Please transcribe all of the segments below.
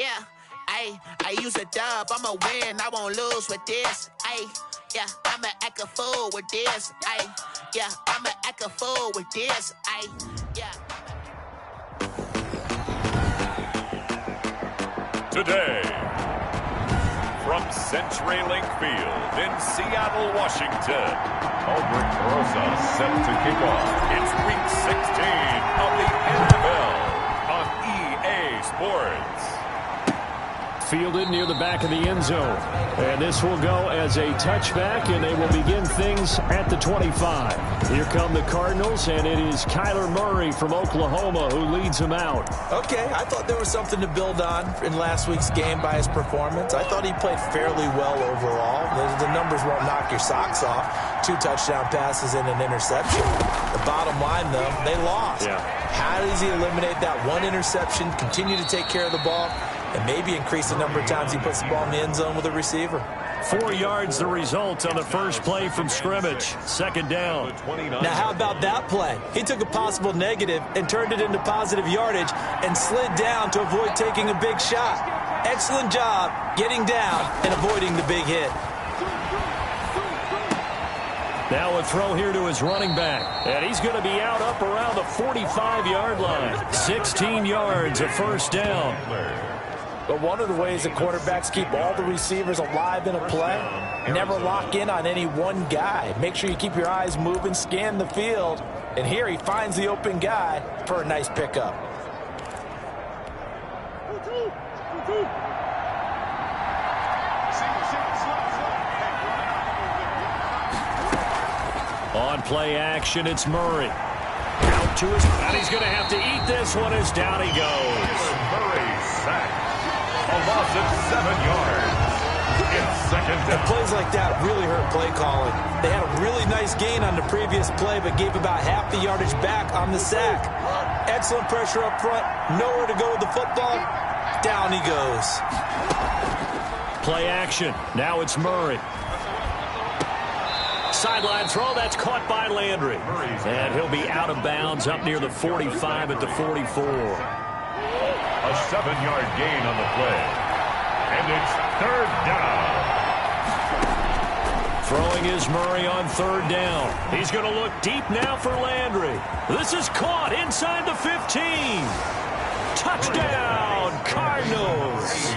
Yeah, I use a dub, I'ma win, I won't lose with this. Yeah, I'ma act a fool with this. Yeah, I'ma act a fool with this. Yeah. Today, from CenturyLink Field in Seattle, Washington, Albert Rosa set to kick off. It's Week 16 of the NFL on EA Sports. Fielded near the back of the end zone. And this will go as a touchback, and they will begin things at the 25. Here come the Cardinals, and it is Kyler Murray from Oklahoma who leads them out. Okay, I thought there was something to build on in last week's game by his performance. I thought he played fairly well overall. The numbers won't knock your socks off. 2 touchdown passes and an interception. The bottom line, though, they lost. Yeah. How does he eliminate that one interception, continue to take care of the ball, and maybe increase the number of times he puts the ball in the end zone with a receiver? 4 yards the result on the first play from scrimmage. Second down. Now, how about that play? He took a possible negative and turned it into positive yardage and slid down to avoid taking a big shot. Excellent job getting down and avoiding the big hit. Now a throw here to his running back. And he's going to be out up around the 45-yard line. 16 yards, a first down. But one of the ways that quarterbacks keep all the receivers alive in a play, never lock in on any one guy. Make sure you keep your eyes moving, scan the field. And here he finds the open guy for a nice pickup. On play action, it's Murray. Out to his, and he's going to have to eat this one as down he goes. Murray sacked. A loss of 7 yards. It's second down. And plays like that really hurt play calling. They had a really nice gain on the previous play, but gave about half the yardage back on the sack. Excellent pressure up front. Nowhere to go with the football. Down he goes. Play action. Now it's Murray. Sideline throw, that's caught by Landry. And he'll be out of bounds up near the 45 at the 44. A 7-yard gain on the play. And it's third down. Throwing is Murray on third down. He's going to look deep now for Landry. This is caught inside the 15. Touchdown, Cardinals.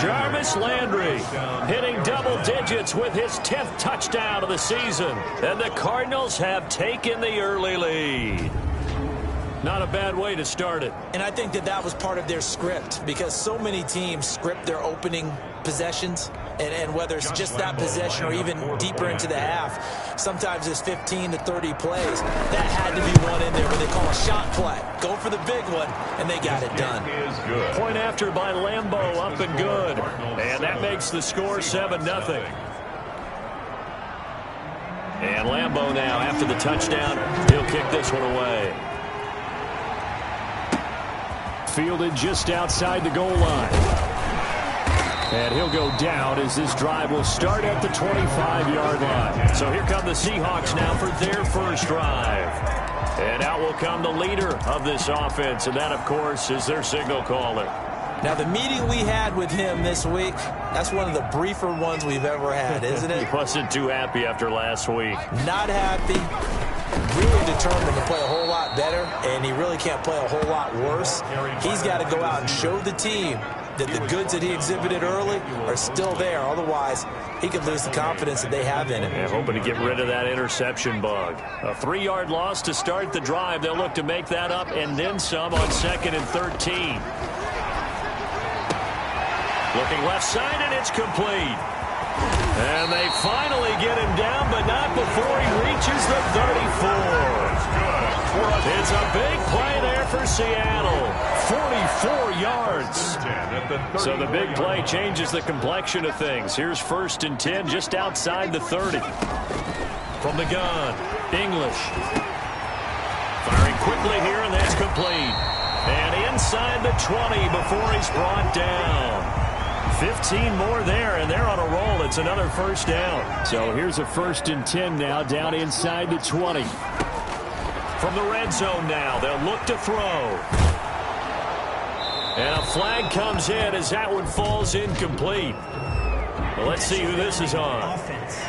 Jarvis Landry hitting double digits with his 10th touchdown of the season. And the Cardinals have taken the early lead. Not a bad way to start it. And I think that was part of their script, because so many teams script their opening possessions, and whether it's just that possession or even deeper into the half, sometimes it's 15 to 30 plays. That had to be one in there where they call a shot play. Go for the big one, and they got it done. Point after by Lambeau, up and good. And that makes the score 7-0. And Lambeau now, after the touchdown, he'll kick this one away. Fielded just outside the goal line. And he'll go down as this drive will start at the 25-yard line. So here come the Seahawks now for their first drive. And out will come the leader of this offense, and that, of course, is their signal caller. Now, the meeting we had with him this week, that's one of the briefer ones we've ever had, isn't it? He wasn't too happy after last week. Not happy. Really determined to play a whole lot better, and he really can't play a whole lot worse. He's got to go out and show the team that the goods that he exhibited early are still there. Otherwise, he could lose the confidence that they have in him. Yeah, hoping to get rid of that interception bug. A 3-yard loss to start the drive. They'll look to make that up and then some on 2nd and 13. Looking left side, and it's complete. And they finally get him down, but not before he reaches the 34. It's a big play there for Seattle. 44 yards. So the big play changes the complexion of things. Here's 1st and 10 just outside the 30. From the gun, English. Firing quickly here, and that's complete. And inside the 20 before he's brought down. 15 more there, and they're on a roll. It's another first down. So here's a 1st and 10 now, down inside the 20. From the red zone now, they'll look to throw. And a flag comes in as that one falls incomplete. Well, let's see who this is on. Offense.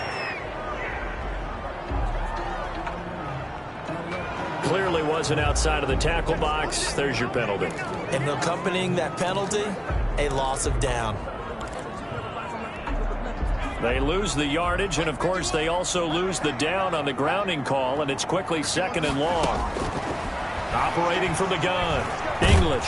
Clearly wasn't outside of the tackle box. There's your penalty. And accompanying that penalty, a loss of down. They lose the yardage, and, of course, they also lose the down on the grounding call, and it's quickly 2nd and long. Operating from the gun, English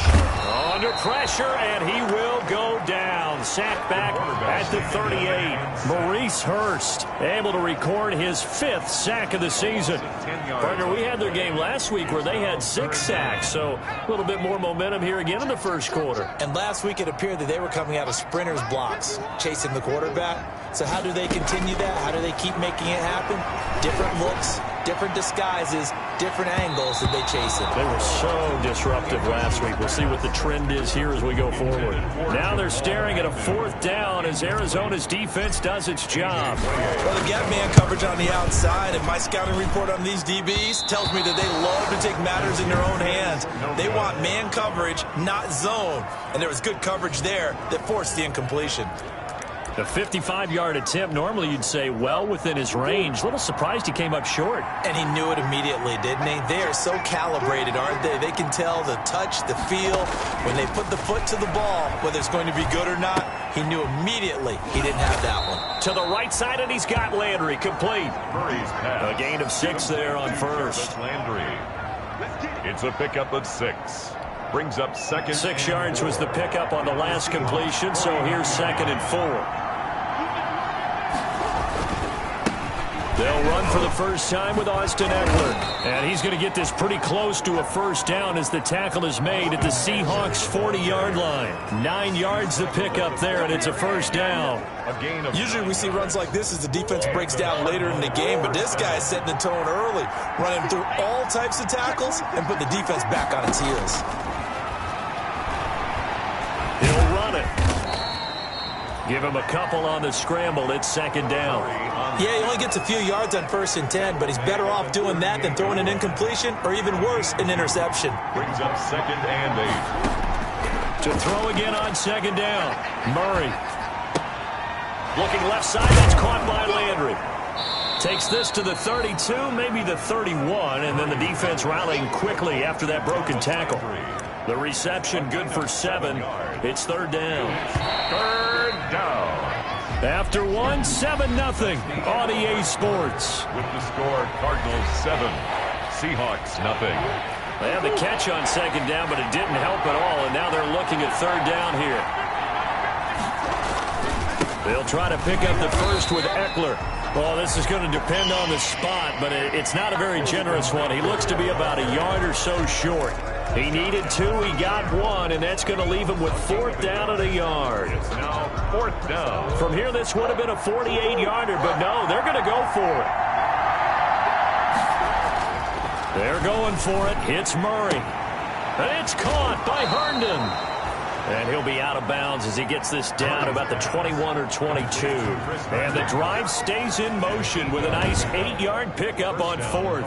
under pressure, and he will go down. Sacked back at the 38. Maurice Hurst able to record his 5th sack of the season. Partner, we had their game last week where they had 6 sacks, so a little bit more momentum here again in the first quarter. And last week it appeared that they were coming out of sprinters blocks, chasing the quarterback. So how do they continue that? How do they keep making it happen? Different looks, different disguises, different angles that they chase it. They were so disruptive last week. We'll see what the trend is here as we go forward. Now they're staring at a 4th down as Arizona's defense does its job. Well, they got man coverage on the outside, and my scouting report on these DBs tells me that they love to take matters in their own hands. They want man coverage, not zone. And there was good coverage there that forced the incompletion. The 55-yard attempt, normally you'd say well within his range. A little surprised he came up short. And he knew it immediately, didn't he? They are so calibrated, aren't they? They can tell the touch, the feel. When they put the foot to the ball, whether it's going to be good or not, he knew immediately he didn't have that one. To the right side, and he's got Landry complete. A gain of 6 there on first. Landry. It's a pickup of 6. Brings up 2nd. 6 yards was the pickup on the last completion, so here's 2nd and 4. They'll run for the first time with Austin Eckler. And he's going to get this pretty close to a first down as the tackle is made at the Seahawks' 40-yard line. 9 yards the pickup there, and it's a first down. Usually we see runs like this as the defense breaks down later in the game, but this guy is setting the tone early, running through all types of tackles and put the defense back on its heels. He'll run it. Give him a couple on the scramble. It's 2nd down. Yeah, he only gets a few yards on 1st and 10, but he's better off doing that than throwing an incompletion or even worse, an interception. Brings up 2nd and 8. To throw again on 2nd down. Murray. Looking left side. That's caught by Landry. Takes this to the 32, maybe the 31, and then the defense rallying quickly after that broken tackle. The reception good for 7. It's 3rd down. 3rd down. After 1, 7-0 on EA Sports. With the score, Cardinals 7, Seahawks nothing. They had the catch on 2nd down, but it didn't help at all, and now they're looking at 3rd down here. They'll try to pick up the first with Eckler. Well, this is going to depend on the spot, but it's not a very generous one. He looks to be about a yard or so short. He needed 2, he got 1, and that's going to leave him with 4th down at a yard. It's now 4th down. From here, this would have been a 48-yarder, but no, they're going to go for it. They're going for it. It's Murray. And it's caught by Herndon. And he'll be out of bounds as he gets this down about the 21 or 22. And the drive stays in motion with a nice 8-yard pickup on 4th.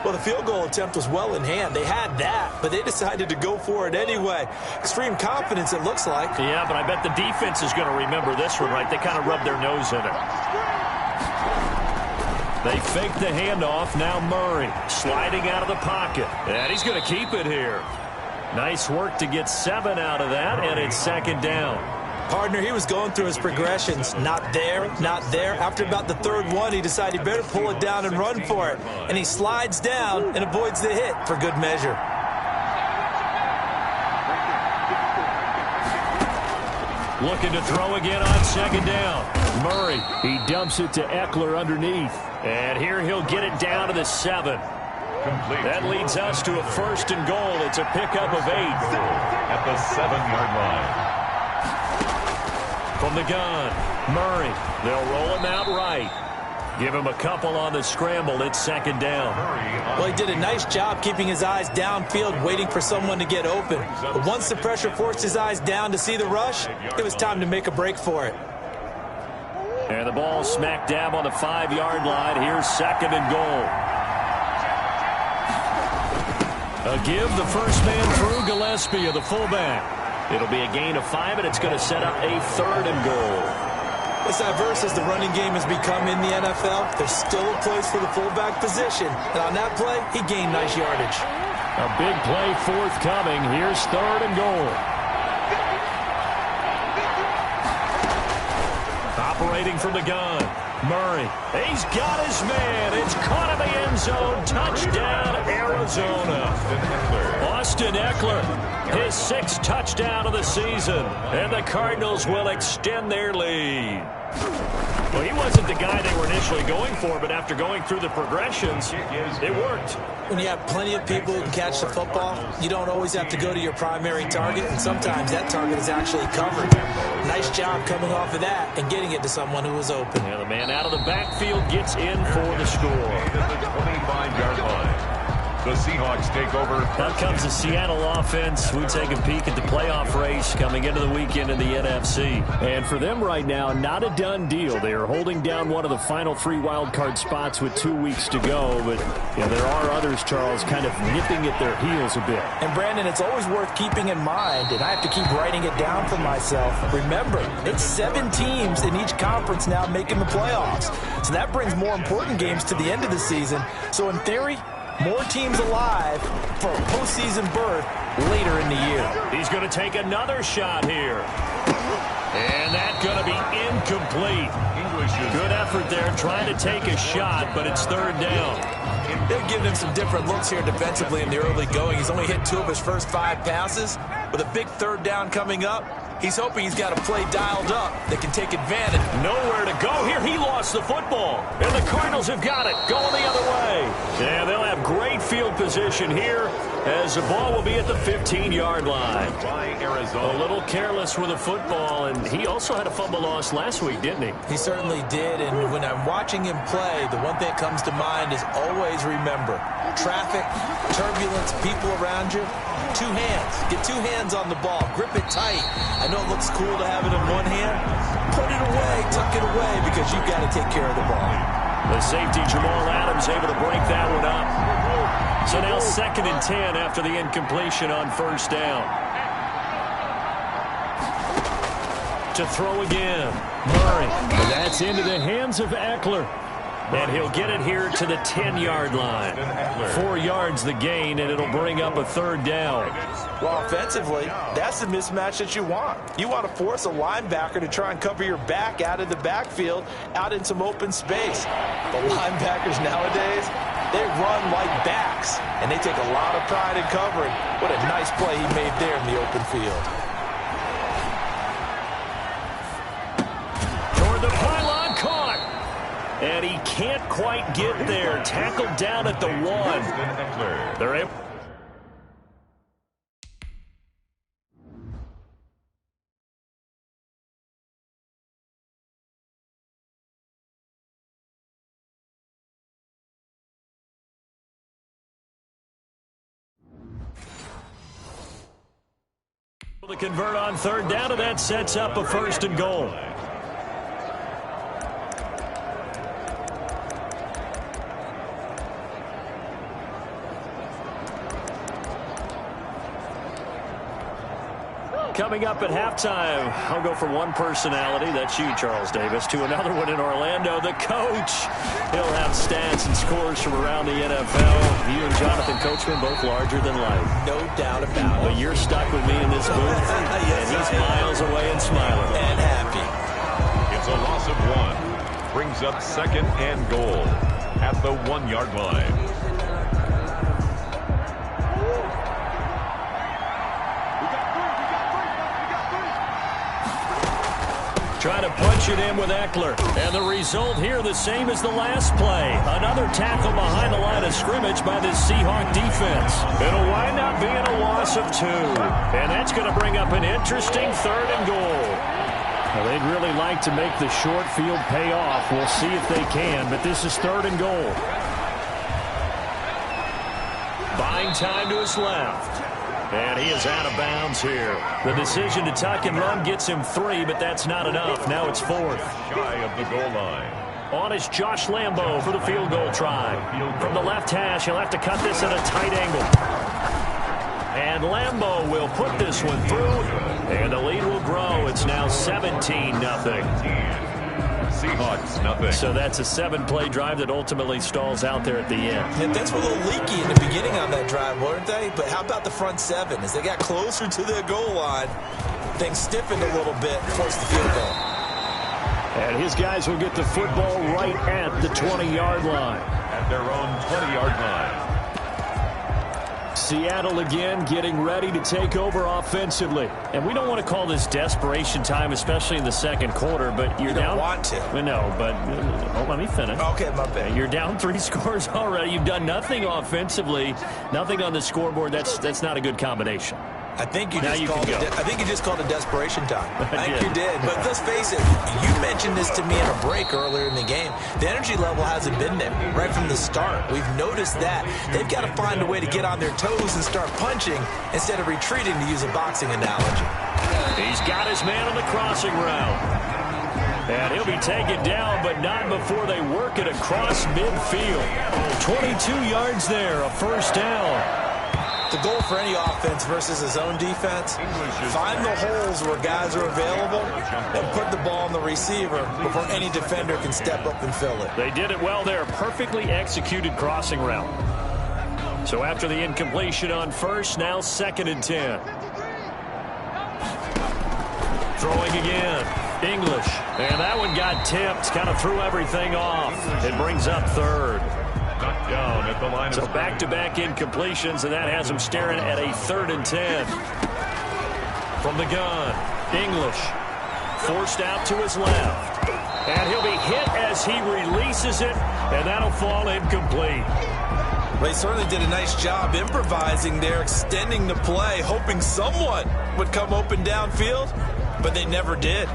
Well, the field goal attempt was well in hand. They had that, but they decided to go for it anyway. Extreme confidence, it looks like. Yeah, but I bet the defense is going to remember this one, right? They kind of rubbed their nose in it. They fake the handoff. Now Murray sliding out of the pocket. And he's going to keep it here. Nice work to get 7 out of that, and it's 2nd down. Partner, he was going through his progressions. Not there, not there. After about the 3rd one, he decided he better pull it down and run for it. And he slides down and avoids the hit for good measure. Looking to throw again on 2nd down. Murray, he dumps it to Eckler underneath. And here he'll get it down to the 7. Complete. That leads us to a 1st and goal. It's a pickup of 8. At the 7-yard line. From the gun, Murray. They'll roll him out right. Give him a couple on the scramble. It's 2nd down. Well, he did a nice job keeping his eyes downfield, waiting for someone to get open. But once the pressure forced his eyes down to see the rush, it was time to make a break for it. And the ball smack dab on the 5-yard line. Here's 2nd and goal. A give the first man through Gillespie of the fullback. It'll be a gain of 5, and it's going to set up a 3rd and goal. As diverse as the running game has become in the NFL, there's still a place for the fullback position. And on that play, he gained nice yardage. A big play forthcoming. Here's 3rd and goal. Operating from the gun. Murray. He's got his man. It's caught in the end zone. Touchdown, Arizona. Austin Eckler, his 6th touchdown of the season. And the Cardinals will extend their lead. Well, he wasn't the guy they were initially going for, but after going through the progressions, it worked. When you have plenty of people who can catch the football, you don't always have to go to your primary target, and sometimes that target is actually covered. Nice job coming off of that and getting it to someone who was open. Yeah, the man out of the backfield gets in for the score. The 25-yard line. The Seahawks take over. Out comes the Seattle offense. We take a peek at the playoff race coming into the weekend in the NFC. And for them right now, not a done deal. They are holding down one of the final 3 wildcard spots with 2 weeks to go. But there are others, Charles, kind of nipping at their heels a bit. And, Brandon, it's always worth keeping in mind, and I have to keep writing it down for myself. Remember, it's 7 teams in each conference now making the playoffs. So that brings more important games to the end of the season. So, in theory, more teams alive for a postseason berth later in the year. He's going to take another shot here. And that's going to be incomplete. Good effort there trying to take a shot, but it's 3rd down. They're giving him some different looks here defensively in the early going. He's only hit 2 of his first 5 passes. With a big 3rd down coming up, he's hoping he's got a play dialed up that can take advantage. Nowhere to go here. He lost the football. And the Cardinals have got it. Going the other way. Yeah, they'll have great field position here as the ball will be at the 15-yard line. A little careless with the football, and he also had a fumble loss last week, didn't he? He certainly did, and when I'm watching him play, the one thing that comes to mind is always remember, traffic, turbulence, people around you, 2 hands. Get 2 hands on the ball. Grip it tight. I know it looks cool to have it in one hand. Put it away, tuck it away, because you've got to take care of the ball. The safety, Jamal Adams, able to break that one up. So now 2nd and 10 after the incompletion on 1st down. To throw again. Murray. And that's into the hands of Eckler. And he'll get it here to the 10-yard line. 4 yards the gain, and it'll bring up a 3rd down. Well, offensively, that's the mismatch that you want. You want to force a linebacker to try and cover your back out of the backfield, out in some open space. The linebackers nowadays, they run like backs, and they take a lot of pride in covering. What a nice play he made there in the open field. Toward the pylon, caught. And he can't quite get there. Tackled down at the 1. They're able. To convert on 3rd down, and that sets up a 1st and goal. Coming up at halftime, I'll go from one personality, that's you, Charles Davis, to another one in Orlando, the coach. He'll have stats and scores from around the NFL. You and Jonathan Coachman, both larger than life. No doubt about it. But you're stuck with me in this booth, yes, and he's miles away and smiling. And happy. It's a loss of 1. Brings up 2nd and goal at the 1-yard line. Trying to punch it in with Eckler. And the result here the same as the last play. Another tackle behind the line of scrimmage by this Seahawk defense. It'll wind up being a loss of 2. And that's going to bring up an interesting 3rd and goal. Well, they'd really like to make the short field pay off. We'll see if they can, but this is 3rd and goal. Buying time to his left. And he is out of bounds here. The decision to tuck and run gets him 3, but that's not enough. Now it's 4th. Shy of the goal line. On is Josh Lambo for the field goal try. From the left hash, he'll have to cut this at a tight angle. And Lambeau will put this one through, and the lead will grow. It's now 17-0. Seahawks, nothing. So that's a 7-play drive that ultimately stalls out there at the end. And things were a little leaky in the beginning on that drive, weren't they? But how about the front seven? As they got closer to their goal line, things stiffened a little bit, forced the field goal. And his guys will get the football right at the 20-yard line. At their own 20-yard line. Seattle again getting ready to take over offensively. And we don't want to call this desperation time, especially in the second quarter, but you're down. You don't want to. No, but let me finish. Okay, my bad. You're down 3 scores already. You've done nothing offensively, nothing on the scoreboard. That's not a good combination. I think you just called it desperation time. I think you did. But let's face it, you mentioned this to me in a break earlier in the game. The energy level hasn't been there right from the start. We've noticed that. They've got to find a way to get on their toes and start punching instead of retreating, to use a boxing analogy. He's got his man on the crossing route. And he'll be taken down, but not before they work it across midfield. 22 yards there, a first down. The goal for any offense versus his own defense, find the holes where guys are available and put the ball on the receiver before any defender can step up and fill it. They did it well there. Perfectly executed crossing route. So after the incompletion on first, now 2nd and 10. Throwing again. English. And that one got tipped. Kind of threw everything off. It brings up 3rd. Down at the line. So back-to-back incompletions, and that has him staring at a 3rd and 10. From the gun, English forced out to his left. And he'll be hit as he releases it, and that'll fall incomplete. Well, he certainly did a nice job improvising there, extending the play, hoping someone would come open downfield, but they never did.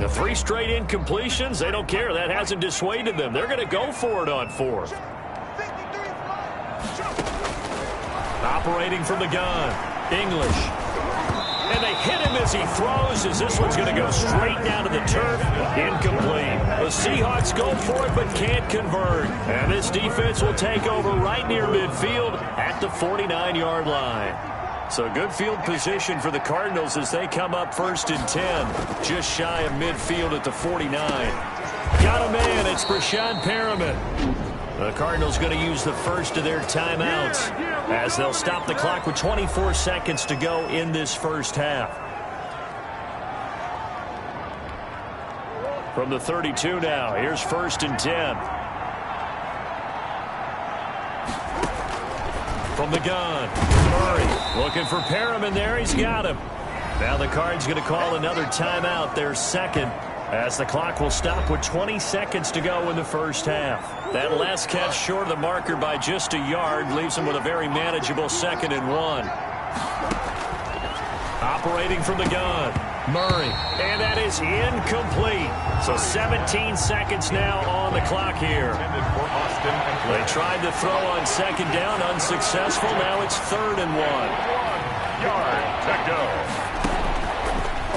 The 3 straight incompletions, they don't care. That hasn't dissuaded them. They're going to go for it on 4th. Operating from the gun, English. And they hit him as he throws, as this one's going to go straight down to the turf. Incomplete. The Seahawks go for it but can't convert. And this defense will take over right near midfield at the 49-yard line. So good field position for the Cardinals as they come up 1st and 10. Just shy of midfield at the 49. Got a man. It's Brashad Perriman. The Cardinals going to use the first of their timeouts as they'll stop the clock with 24 seconds to go in this first half. From the 32 now, here's 1st and 10. From the gun, Murray looking for Perriman there. He's got him. Now the Cards going to call another timeout, their 2nd, as the clock will stop with 20 seconds to go in the first half. That last catch short of the marker by just a yard leaves them with a very manageable 2nd and 1. Operating from the gun, Murray. And that is incomplete. So 17 seconds now on the clock here. They tried to throw on 2nd down, unsuccessful. Now it's 3rd and 1. 1 yard to go.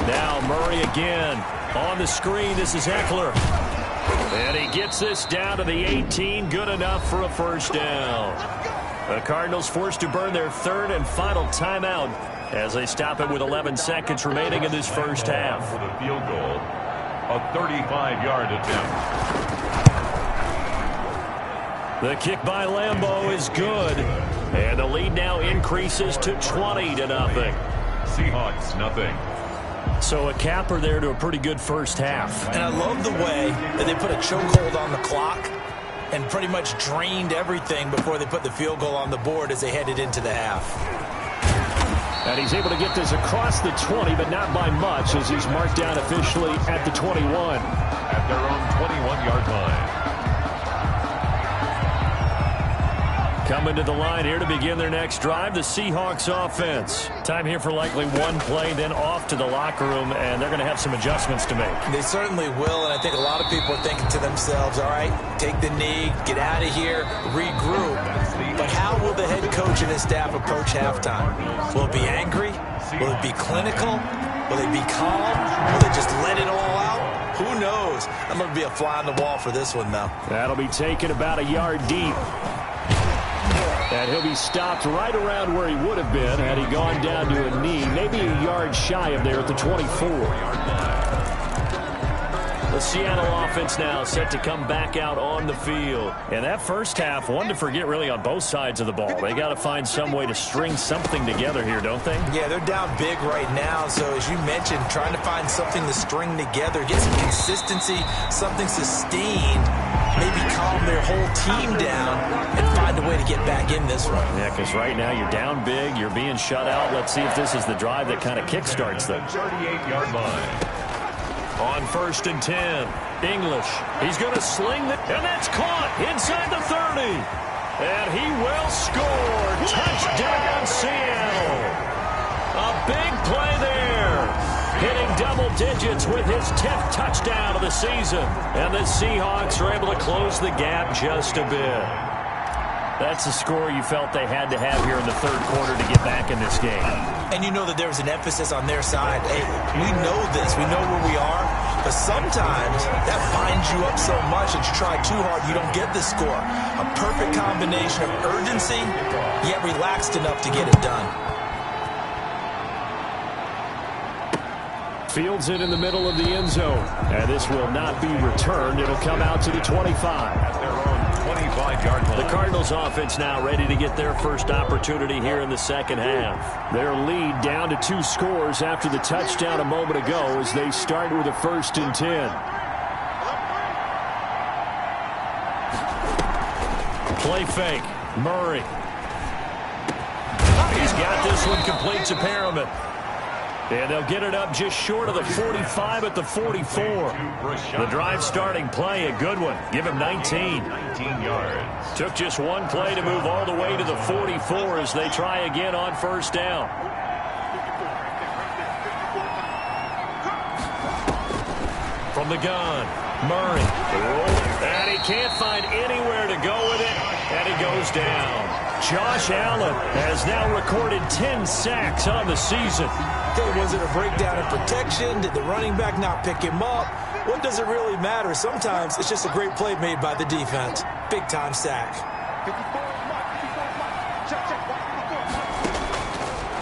Now Murray again on the screen. This is Eckler. And he gets this down to the 18. Good enough for a first down. The Cardinals forced to burn their 3rd and final timeout as they stop it with 11 seconds remaining in this first half. For the field goal, a 35-yard attempt. The kick by Lambeau is good. And the lead now increases to 20-0. Seahawks, nothing. So a capper there to a pretty good first half. And I love the way that they put a chokehold on the clock and pretty much drained everything before they put the field goal on the board as they headed into the half. And he's able to get this across the 20, but not by much, as he's marked down officially at the 21. At their own 21-yard line. Coming to the line here to begin their next drive, the Seahawks offense. Time here for likely one play, then off to the locker room, and they're going to have some adjustments to make. They certainly will, and I think a lot of people are thinking to themselves, all right, take the knee, get out of here, regroup. But how will the head coach and his staff approach halftime? Will it be angry? Will it be clinical? Will they be calm? Will they just let it all out? Who knows? I'm going to be a fly on the wall for this one, though. That'll be taken about a yard deep. And he'll be stopped right around where he would have been had he gone down to a knee, maybe a yard shy of there at the 24. The Seattle offense now set to come back out on the field. And that first half, one to forget really on both sides of the ball. They got to find some way to string something together here, don't they? Yeah, they're down big right now. So as you mentioned, trying to find something to string together, get some consistency, something sustained, maybe calm their whole team down and find a way to get back in this one. Yeah, because right now you're down big, you're being shut out. Let's see if this is the drive that kind of kickstarts them. 38-yard line. On 1st and 10, English. He's going to sling it, and that's caught inside the 30. And he will score. Touchdown, Seattle. A big play there. Hitting double digits with his 10th touchdown of the season. And the Seahawks are able to close the gap just a bit. That's the score you felt they had to have here in the third quarter to get back in this game. And you know that there was an emphasis on their side. Hey, we know this. We know where we are. But sometimes that binds you up so much that you try too hard, you don't get the score. A perfect combination of urgency, yet relaxed enough to get it done. Fields it in the middle of the end zone. And this will not be returned. It'll come out to the 25. At their own 25-yard line. The Cardinals offense now ready to get their first opportunity here in the second half. Their lead down to 2 scores after the touchdown a moment ago as they start with a 1st and 10. Play fake. Murray. He's got this one complete to Perriman. And they'll get it up just short of the 45 at the 44. The drive starting play, a good one. Give him 19. 19 yards. Took just one play to move all the way to the 44 as they try again on 1st down. From the gun, Murray. And he can't find anywhere to go with it, and he goes down. Josh Allen has now recorded 10 sacks on the season. Okay, was it a breakdown in protection? Did the running back not pick him up? What does it really matter? Sometimes it's just a great play made by the defense. Big-time sack.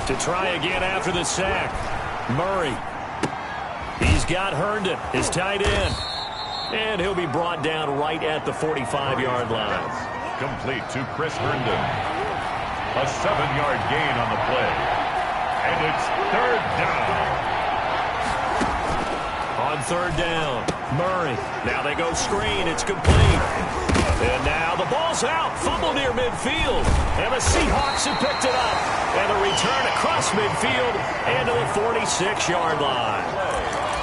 To try again after the sack, Murray. He's got Herndon, his tight end. And he'll be brought down right at the 45-yard line. Complete to Chris Herndon. A 7-yard gain on the play. And it's 3rd down. On 3rd down, Murray. Now they go screen. It's complete. And now the ball's out. Fumble near midfield. And the Seahawks have picked it up. And a return across midfield and to the 46-yard line.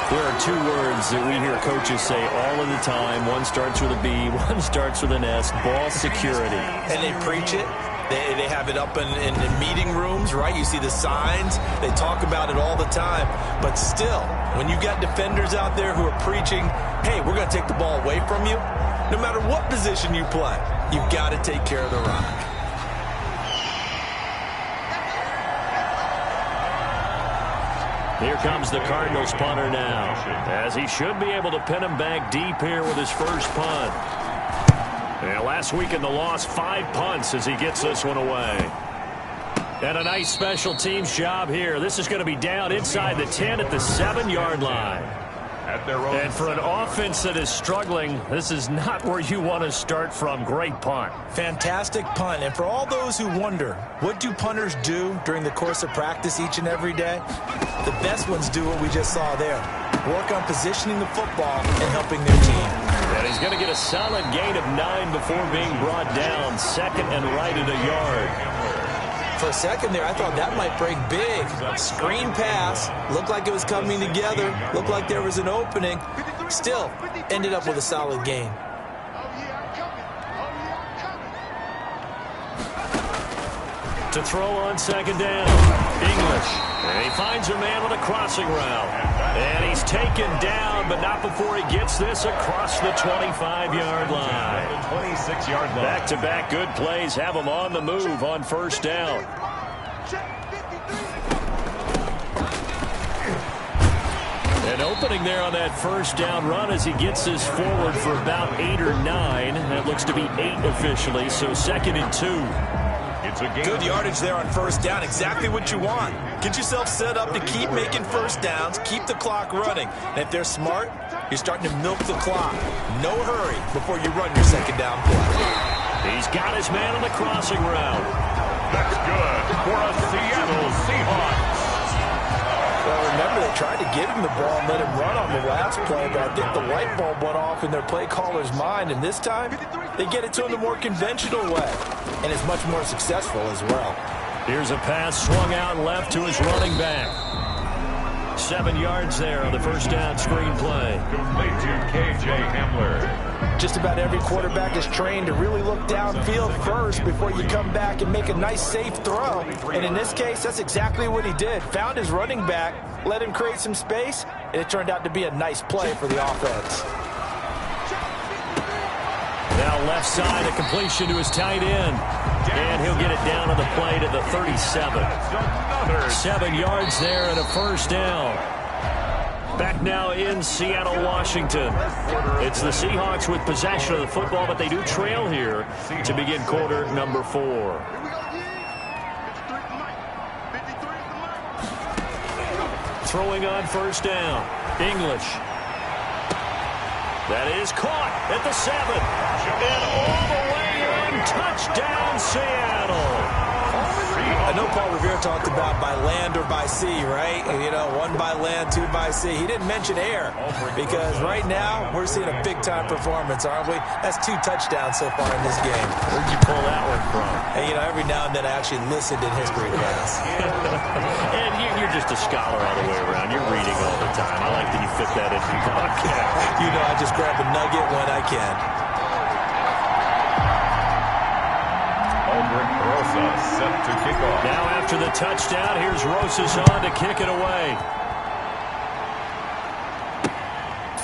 There are 2 words that we hear coaches say all of the time. One starts with a B, one starts with an S. Ball security. And they preach it. They have it up in meeting rooms, right? You see the signs. They talk about it all the time. But still, when you got defenders out there who are preaching, hey, we're going to take the ball away from you, no matter what position you play, you've got to take care of the rock. Here comes the Cardinals punter now, as he should be able to pin him back deep here with his first punt. And last week in the loss, 5 punts as he gets this one away. And a nice special teams job here. This is going to be down inside the 10 at the 7-yard line. At their own. And for an offense that is struggling, this is not where you want to start from. Great punt. Fantastic punt. And for all those who wonder, what do punters do during the course of practice each and every day? The best ones do what we just saw there. Work on positioning the football and helping their team. And he's going to get a solid gain of 9 before being brought down. 2nd and right at a yard. For a second there, I thought that might break big. Screen pass. Looked like it was coming together. Looked like there was an opening. Still, ended up with a solid gain. To throw on 2nd down. English. And he finds a man on a crossing route. And he's taken down, but not before he gets this across the 25-yard line. 26-yard line. Back-to-back good plays have him on the move on 1st down. An opening there on that first down run as he gets this forward for about 8 or 9. That looks to be 8 officially, so 2nd and 2. It's a game. Good yardage there on first down. Exactly what you want. Get yourself set up to keep making first downs, keep the clock running. And if they're smart, you're starting to milk the clock. No hurry before you run your second down play. He's got his man on the crossing route. That's good for a Seattle Seahawks. Well, remember, they tried to give him the ball and let him run on the last play, but I think the light bulb went off in their play caller's mind, and this time they get it to him the more conventional way, and it's much more successful as well. Here's a pass swung out left to his running back. 7 yards there on the first down screen play. Complete to K.J. Hamler. Just about every quarterback is trained to really look downfield first before you come back and make a nice, safe throw. And in this case, that's exactly what he did. Found his running back, let him create some space, and it turned out to be a nice play for the offense. Now left side, a completion to his tight end. And he'll get it down on the play to the 37. 7 yards there and a first down. Back now in Seattle, Washington. It's the Seahawks with possession of the football, but they do trail here to begin quarter number 4. Throwing on first down. English. That is caught at the 7. And all the way in. Touchdown, Seattle. I know Paul Revere talked about by land or by sea, right? You know, 1 by land, 2 by sea. He didn't mention air because right now we're seeing a big-time performance, aren't we? That's 2 touchdowns so far in this game. Where'd you pull that one from? And, you know, every now and then I actually listened in history class. And you're just a scholar all the way around. You're reading all the time. I like that you fit that into your podcast. You know, I just grab a nugget when I can. Set to kick off. Now after the touchdown, here's Rosas on to kick it away.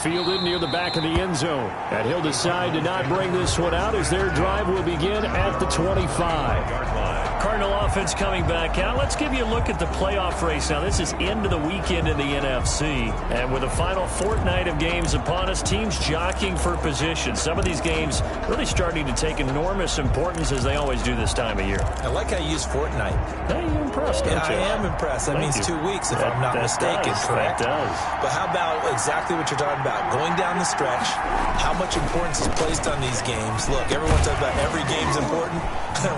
Fielded near the back of the end zone. And he'll decide to not bring this one out as their drive will begin at the 25. Cardinal offense coming back out. Let's give you a look at the playoff race now. This is end of the weekend in the NFC. And with the final fortnight of games upon us, teams jockeying for position. Some of these games really starting to take enormous importance as they always do this time of year. I like how you use fortnight. Hey, you're impressed, don't you? I am impressed. That means 2 weeks if I'm not mistaken, correct? That does. But how about exactly what you're talking about? Going down the stretch, how much importance is placed on these games? Look, everyone talks about every game's important.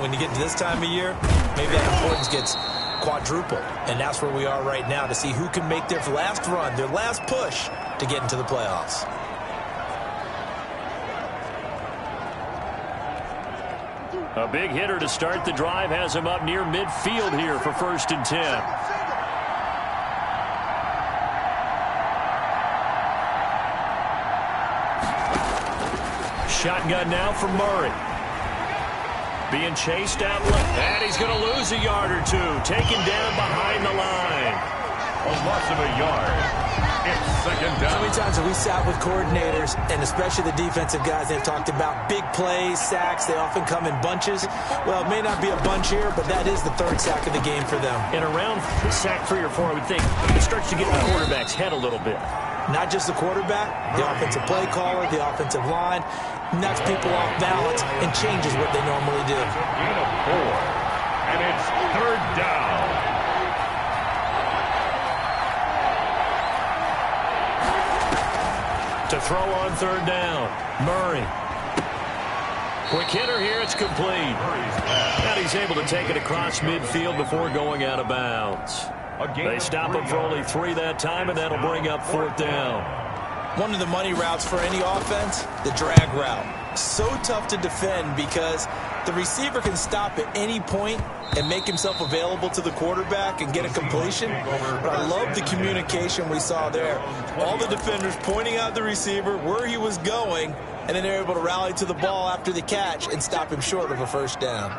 When you get to this time of year, maybe that importance gets quadrupled. And that's where we are right now to see who can make their last run, their last push to get into the playoffs. A big hitter to start the drive has him up near midfield here for 1st and 10. Shotgun now for Murray. Being chased out left, and he's going to lose a yard or 2. Taken down behind the line. A loss of a yard. It's 2nd down. How many times have we sat with coordinators, and especially the defensive guys, they've talked about big plays, sacks. They often come in bunches. Well, it may not be a bunch here, but that is the 3rd sack of the game for them. And around sack 3 or 4, I would think it starts to get in the quarterback's head a little bit. Not just the quarterback, the offensive play caller, the offensive line, knocks people off balance and changes what they normally do. Gain of 4, and it's 3rd down. To throw on 3rd down, Murray. Quick hitter here, it's complete. And he's able to take it across midfield before going out of bounds. They stop him for only 3 that time, and that'll bring up 4th down. One of the money routes for any offense, the drag route. So tough to defend because the receiver can stop at any point and make himself available to the quarterback and get a completion. But I love the communication we saw there. All the defenders pointing out the receiver, where he was going, and then they're able to rally to the ball after the catch and stop him short of a 1st down.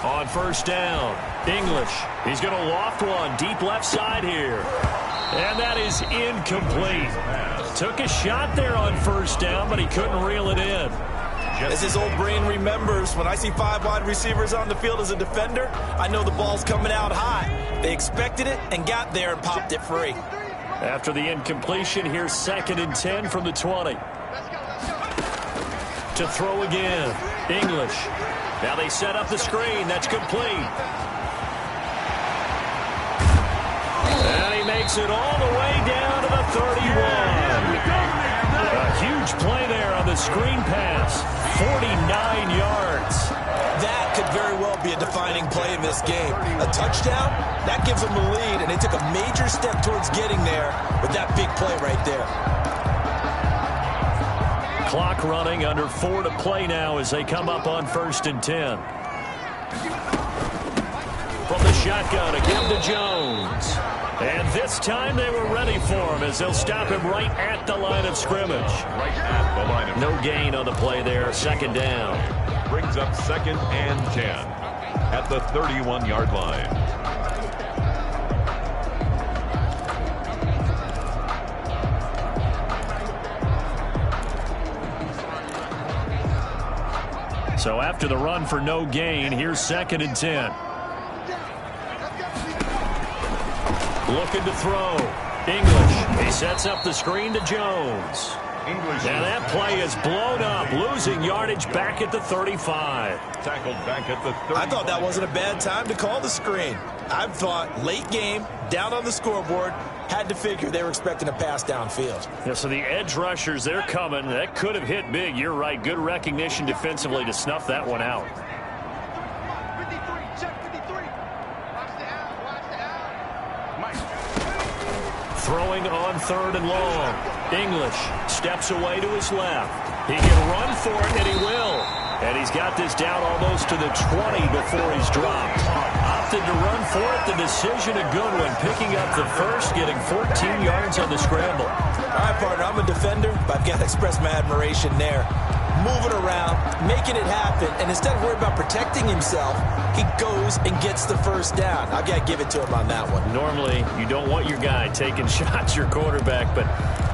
On 1st down, English. He's going to loft one deep left side here. And that is incomplete. Took a shot there on 1st down, but he couldn't reel it in. As his old brain remembers, when I see 5 wide receivers on the field as a defender, I know the ball's coming out high. They expected it and got there and popped it free. After the incompletion, here's 2nd and 10 from the 20. To throw again. English. Now they set up the screen. That's complete. And he makes it all the way down to the 31. A huge play there on the screen pass. 49 yards. That could very well be a defining play in this game. A touchdown, that gives them the lead, and they took a major step towards getting there with that big play right there. Clock running, under 4 to play now as they come up on 1st and 10. From the shotgun, again to Jones. And this time they were ready for him as they'll stop him right at the line of scrimmage. Right at the line of No gain on the play there, 2nd down. brings up 2nd and 10 at the 31-yard line. So after the run for no gain, here's 2nd and 10. Looking to throw. English. He sets up the screen to Jones. English. And that play is blown up, losing yardage back at the 35. Tackled back at the 35. I thought that wasn't a bad time to call the screen. I thought late game, down on the scoreboard, had to figure they were expecting a pass downfield. Yeah, so the edge rushers, they're coming. That could have hit big. You're right. Good recognition defensively to snuff that one out. Throwing on 3rd and long. English steps away to his left. He can run for it, and he will. And he's got this down almost to the 20 before he's dropped. Opted to run for it. The decision a good one. Picking up the first, getting 14 yards on the scramble. All right, partner, I'm a defender, but I've got to express my admiration there. Moving around, making it happen, and instead of worrying about protecting himself, he goes and gets the first down. I've got to give it to him on that one. Normally, you don't want your guy taking shots, your quarterback, but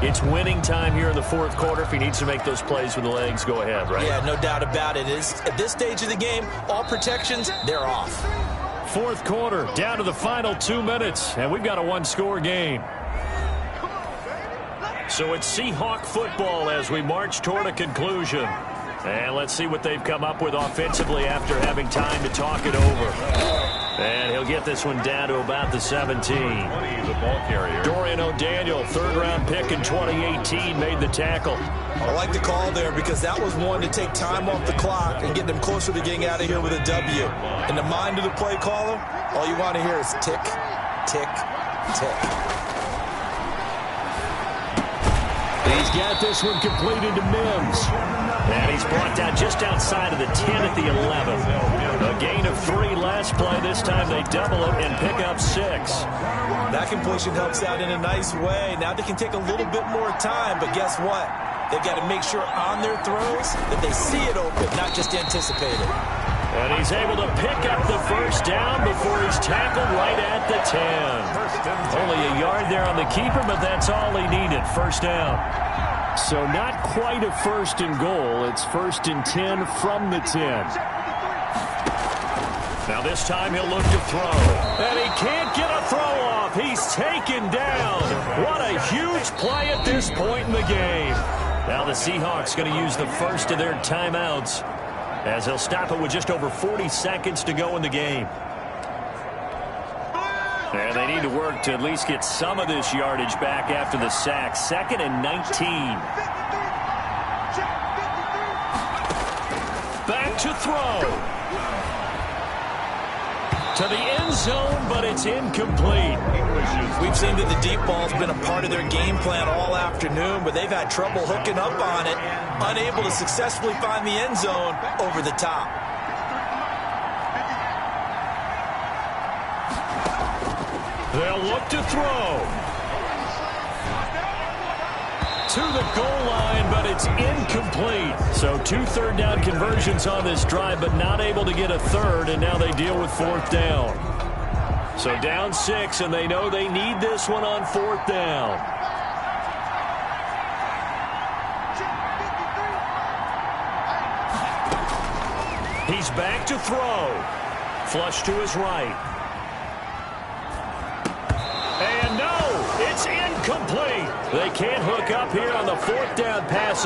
it's winning time here in the 4th quarter. If he needs to make those plays with the legs, go ahead, right? Yeah, no doubt about it. At this stage of the game, all protections, they're off. 4th quarter, down to the final 2 minutes, and we've got a one-score game. So it's Seahawk football as we march toward a conclusion. And let's see what they've come up with offensively after having time to talk it over. And he'll get this one down to about the 17. 20, the ball carrier. Dorian O'Daniel, 3rd-round pick in 2018, made the tackle. I like the call there because that was one to take time off the clock and get them closer to getting out of here with a W. In the mind of the play caller, all you want to hear is tick, tick, tick. He's got this one completed to Mims. And he's brought down just outside of the 10 at the 11. A gain of 3 last play. This time they double it and pick up 6. That completion helps out in a nice way. Now they can take a little bit more time, but guess what? They've got to make sure on their throws that they see it open, not just anticipate it. And he's able to pick up the first down before he's tackled right at the 10. Only a yard there on the keeper, but that's all he needed. First down. So not quite a 1st and goal. It's 1st and 10 from the 10. Now this time he'll look to throw. And he can't get a throw off. He's taken down. What a huge play at this point in the game. Now the Seahawks going to use the first of their timeouts as they'll stop it with just over 40 seconds to go in the game. And they need to work to at least get some of this yardage back after the sack. 2nd and 19. Back to throw. To the end zone, but it's incomplete. We've seen that the deep ball's been a part of their game plan all afternoon, but they've had trouble hooking up on it, unable to successfully find the end zone over the top. They'll look to throw. To the goal line, but it's incomplete. So 2 third-down conversions on this drive, but not able to get a third, and now they deal with 4th down. So down 6, and they know they need this one on 4th down. He's back to throw. Flush to his right. And no, it's incomplete. They can't hook up here on the 4th down pass.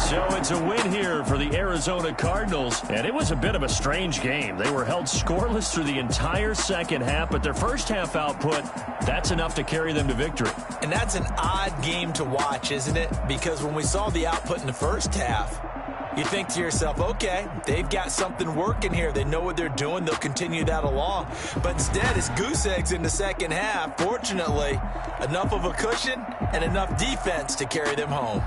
So it's a win here for the Arizona Cardinals, and it was a bit of a strange game. They were held scoreless through the entire second half, but their first half output, that's enough to carry them to victory. And that's an odd game to watch, isn't it? Because when we saw the output in the first half, you think to yourself, okay, they've got something working here. They know what they're doing. They'll continue that along. But instead, it's goose eggs in the second half. Fortunately, enough of a cushion and enough defense to carry them home.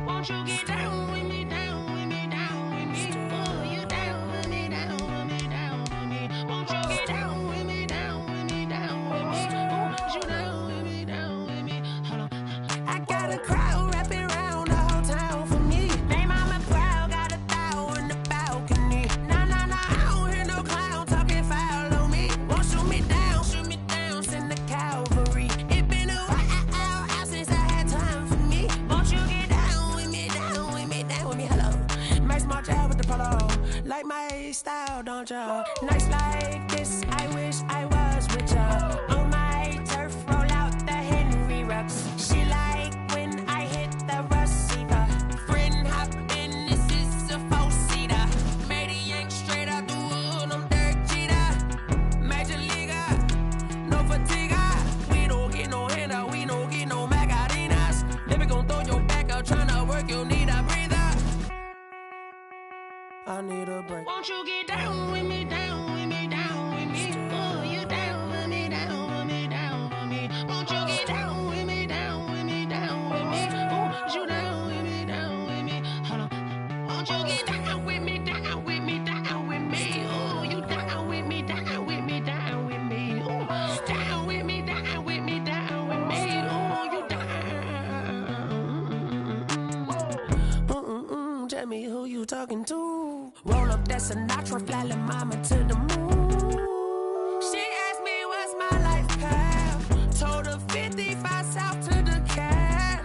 Won't you get down with me, down with me, down with me? Oh, you down with me, down with me, down with me. Won't you get down with me, down with me, down with me? Oh, you down with me, down with me? Hold on. I got a crowd wrapping around the whole town for me. They mama proud, got a thou in the balcony. Nah, I don't hear no clown talking foul on me. Won't shoot me down, send the cavalry. It been a while since I had time for me. Won't you get down with me, hello. Nice march out with the polo. Like my style, don't ya? Nice like this, I wish I was with ya. On my turf, roll out the Henry Rux. She like when I hit the receiver. Friend hop in, this is a 4-seater. Made a yank straight out the wood, I'm Derek Jeter. Major leaguer, no fatigue. We don't get no handout, we don't get no Macarinas. Never gon' throw your back out, tryna work, you need a breather. I need a break. Won't you get down with me, down with me, down with me? Oh, you down with me, down with me, down with me. Won't you get down with me, down with me, down with me? Oh, you down with me, down with me? Hold on. Won't you get down with me, down with me, down with me? Oh, you down with me, down with me, down with me? Oh, down with me, down with me, down with me? Oh, you down. Tell me who you talking to. Roll up that Sinatra, fly la mama to the moon. She asked me what's my life path. Told her 55 south to the cat.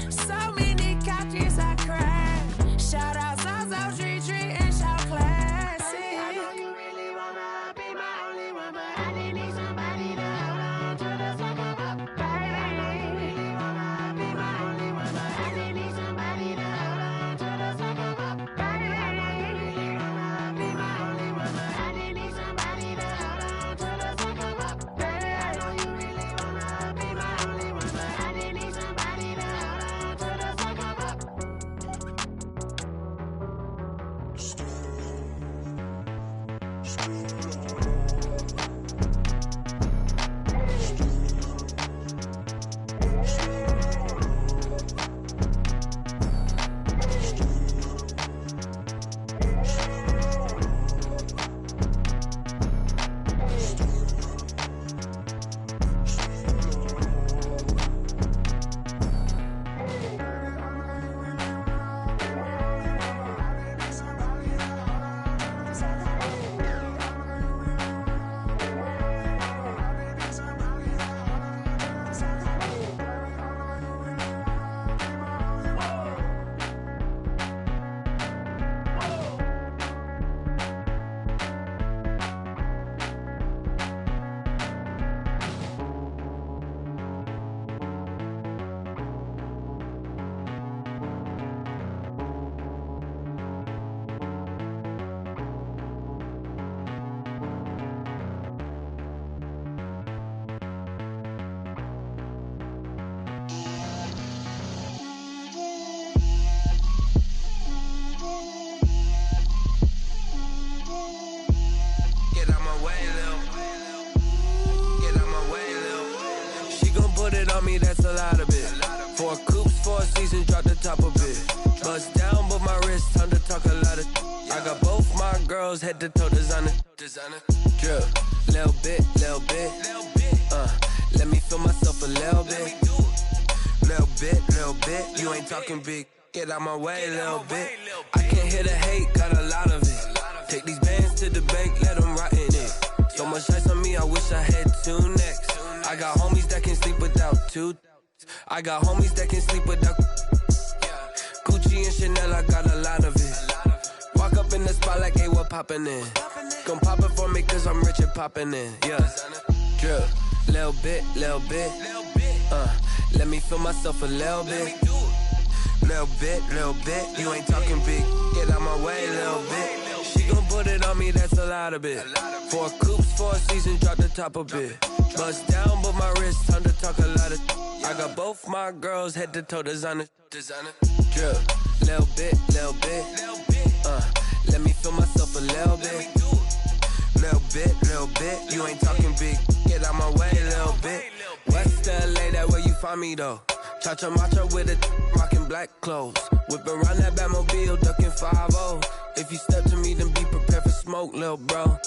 So many couches I crashed. Shout out South Street and shout classy. I know you really wanna be my only one, but I didn't need somebody to hold on to the second up, baby. I know you really wanna be my only one, but I didn't need somebody to hold on to the second up, baby. I know you really wanna be my only one, but I didn't need somebody to hold on to the second up, baby. I know you really wanna be my only one, but I didn't need somebody to hold on to the second up. me, that's a lot of it. 4 coops, 4 seasons, drop the top of it. Bust down, but my wrist, time to talk a lot of. I got both my girls girls head to toe designer. Drip, little bit. Let me feel myself a little bit. Little bit. You ain't talking big. Get out my way, little bit. I can't hear the hate, got a lot of it. Take these bands to the bank, let them rot in it. So much ice on me, I wish I had two necks. I got homies that can sleep without two. I got homies that can sleep without Gucci and Chanel, I got a lot of it. Walk up in the spot like, hey, what poppin' in? Gon' pop it for me cause I'm rich and poppin' in. Yeah, drip, little bit. Let me feel myself a little bit. Little bit. You ain't talking big. Get out my way, little bit. She gon' put it on me, that's a lot of it. 4 coops, 4 seasons, drop the top a bit. Bust down, but my wrist, time to talk a lot of. I got both my girls head to toe designer. Drip, little bit. Let me feel myself a little bit. Little bit. You ain't talking big. Get out my way, little bit. West LA, that where you find me though. Cha-cha matcha with a rockin' black clothes. Whip around that Batmobile, ducking 5-0. If you step to me, then be prepared for smoke, lil' bro.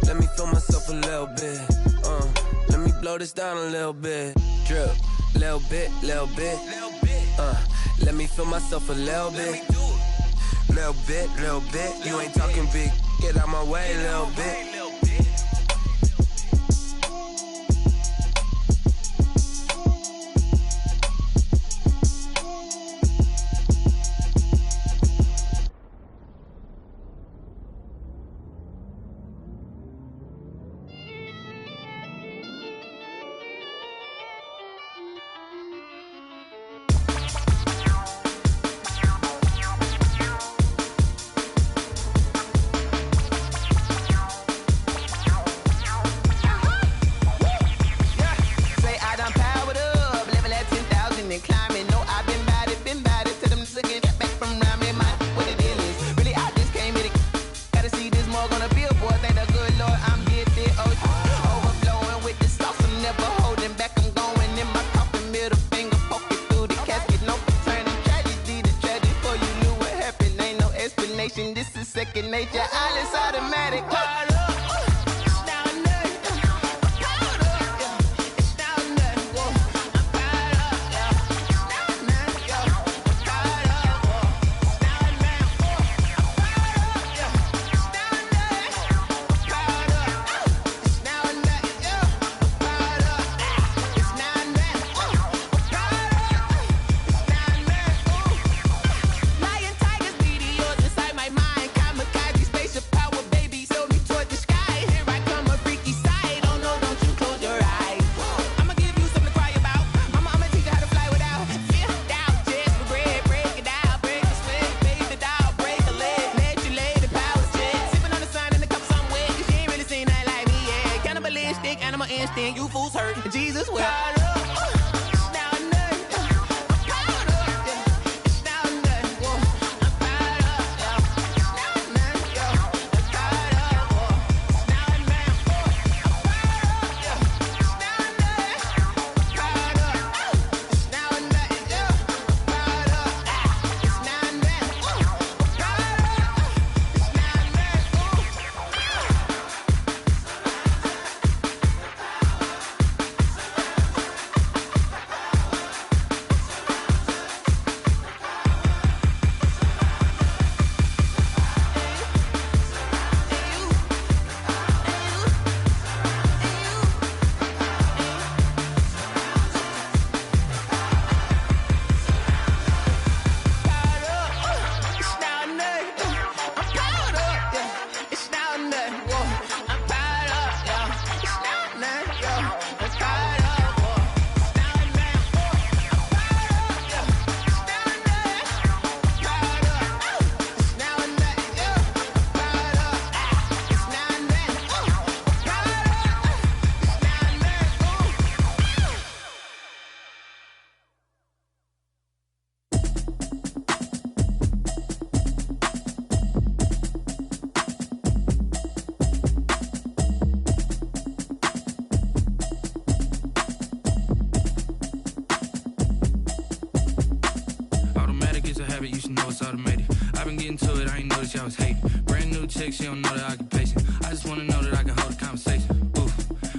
Let me feel myself a little bit. Let me blow this down a little bit. Drip, little bit. Let me feel myself a little bit. Little bit. You ain't talking big. Get out my way, little bit. This is second nature. All is automatic. You fools hurt. Jesus will. it's automated. I've been getting to it, I ain't noticed y'all was hating. Brand new chick, she don't know the occupation. I just wanna know that I can hold a conversation. Ooh,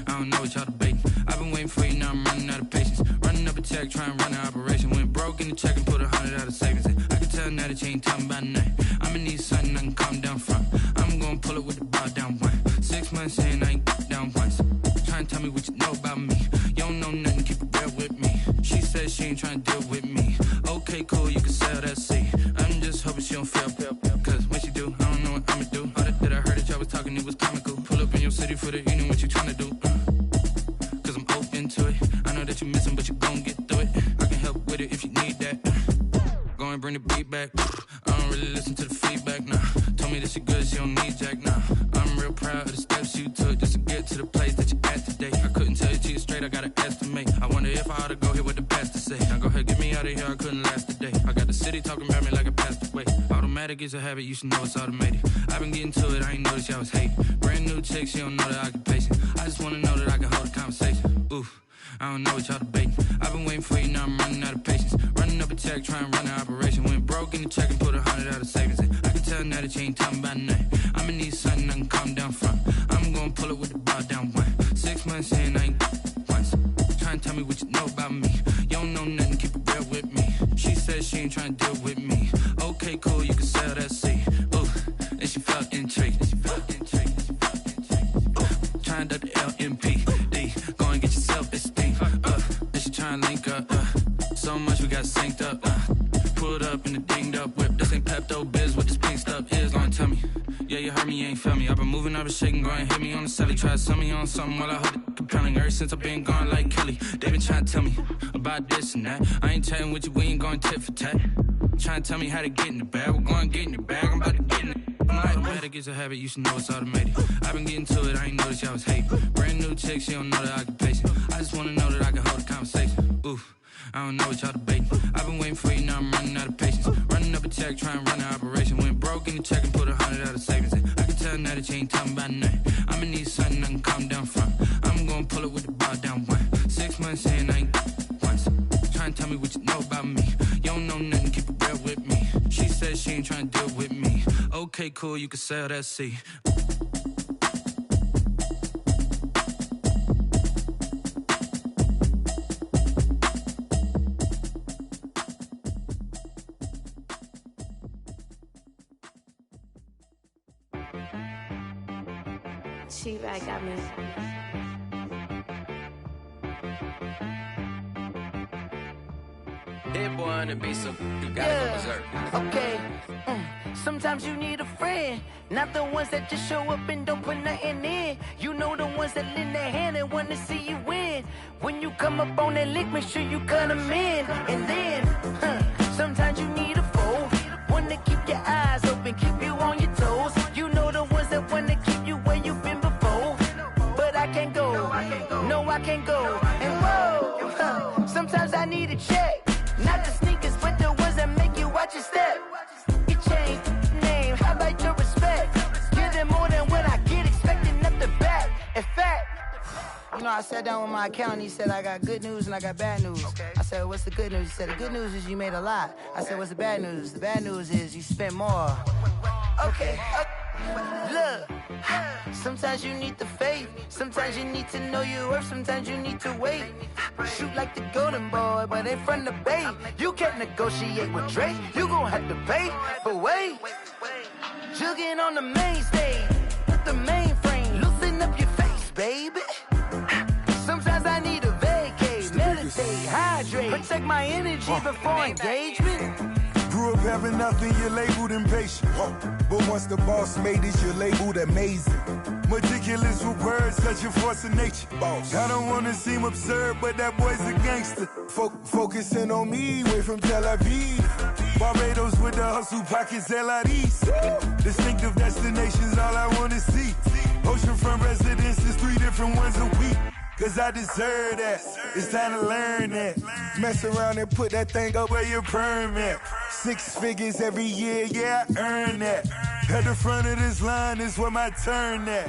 I don't know what y'all debating. I've been waiting for you, now I'm running out of patience. Running up a check, trying to run an operation. Went broke in the check and put 100 out of savings in. I can tell now that you ain't talking about nothing. I'ma need something I can calm down from. I'm gonna pull it with the bar down one. 6 months in, I ain't down once. Trying to tell me what you know about me. You don't know nothing, keep it real with me. She says she ain't trying to deal with me. Okay, cool, you can sell that seat. I'm just hoping she don't fail. Cause when she do, I don't know what I'ma do. All that I heard that y'all was talking, it was comical. Pull up in your city for the evening, what you trying to do? Cause I'm open to it. I know that you missing, but you gon' get through it. I can help with it if you need that. Go and bring the beat back. I don't really listen to the feedback, nah. Told me that she good, she don't need jack, nah. I'm real proud of the steps you took just to get to the place that you at today. I couldn't tell you to you straight, I gotta estimate. I wonder if I ought to go here with the best to say. Now go ahead, get me out of here, I couldn't last a day. I got the city talking about me like I passed away. Automatic is a habit, you should know it's automated. I've been getting to it, I ain't noticed y'all was hating. Brand new chick, she don't know the occupation. I just wanna know that I can hold a conversation. Ooh, I don't know what y'all debating. I've been waiting for you, now I'm running out of patience. Running up a check, trying to run an operation. Went broke in the check and put 100 out of savings in. I can tell now that you ain't talking about nothing. I'ma need something I can calm down from. I'm gonna pull it with the bar down one. 6 months in, I ain't once. Trying to tell me what you know about me. You don't know nothing, keep it real with me. She says she ain't trying to deal with me. Okay, cool, you can sell that seat. Ooh, and she felt intrigued. Trying to the LMPD. Go and get your self-esteem. And she trying to link up. So much we got synced up. Pulled up in the dinged up whip. This ain't Pepto-Biz, what this pink stuff is. Gonna tell me. Yeah, you heard me, you ain't feel me. I've been moving, I've been shaking, go and hit me on the celly. Try to sell me on something while I hold it compelling. Ever since I've been gone like Kelly, they been trying to tell me about this and that. I ain't chatting with you, we ain't going tit for tat. Trying to tell me how to get in the bag. We're going to get in the bag, I'm about to get in it. Automatic is a habit, you should know it's automated. I've been getting to it, I ain't noticed y'all was hating. Brand new chick, she don't know the occupation. I just wanna know that I can hold a conversation. Ooh, I don't know what y'all debating. I've been waiting for you, now I'm running out of patience. Running up a check, trying to run an operation. Went broke in the check and put 100 out of savings in. I can tell now that you ain't talking about nothing. I'ma need something I can calm down from. I'm gonna pull it with the bar down one. 6 months in, I ain't once. Trying to tell me what you know about me. You don't know nothing, keep it real with me. She says she ain't trying to deal with me. Okay, cool, you can sell that seat. T-Rag got me. Dead boy on the beat, so you gotta go berserk. Okay. Sometimes you need a friend, not the ones that just show up and don't put nothing in. You know the ones that lend their hand and want to see you win. When you come up on that lick, make sure you cut them in. And then, sometimes you need a foe, one to keep your eyes open, keep you on your toes. You know the ones that want to keep you where you've been before. But I can't go, no I can't go. And whoa, sometimes I need a check. Not the sneakers, but the ones that make you watch your step. You change name, how about your respect? Give them more than what I get, expecting nothing back. In fact, you know, I sat down with my accountant, he said I got good news and I got bad news. Okay. I said, what's the good news? He said, the good news is you made a lot. I said, what's the bad news? The bad news is you spent more. Okay. Look, sometimes you need the faith, sometimes you need to know your worth, sometimes you need to wait. Shoot like the golden boy, but in front of the bay. You can't negotiate with Drake, you gon' have to pay. But wait, jugging on the main stage, with the mainframe, loosen up your face, baby. Sometimes I need a vacate, meditate, hydrate, protect my energy before engagement. Grew up having nothing, you're labeled impatient. But once the boss made it, you're labeled amazing. Meticulous with words, such a force of nature. I don't wanna seem absurd, but that boy's a gangster. Focusing on me, way from Tel Aviv. Barbados with the hustle pockets, LIDs. Distinctive destinations, all I wanna see. Oceanfront residences, 3 different ones a week. cause I deserve that. It's time to learn that. Mess around and put that thing up where your permit. 6 figures every year, yeah, I earn that. At the front of this line is where my turn at.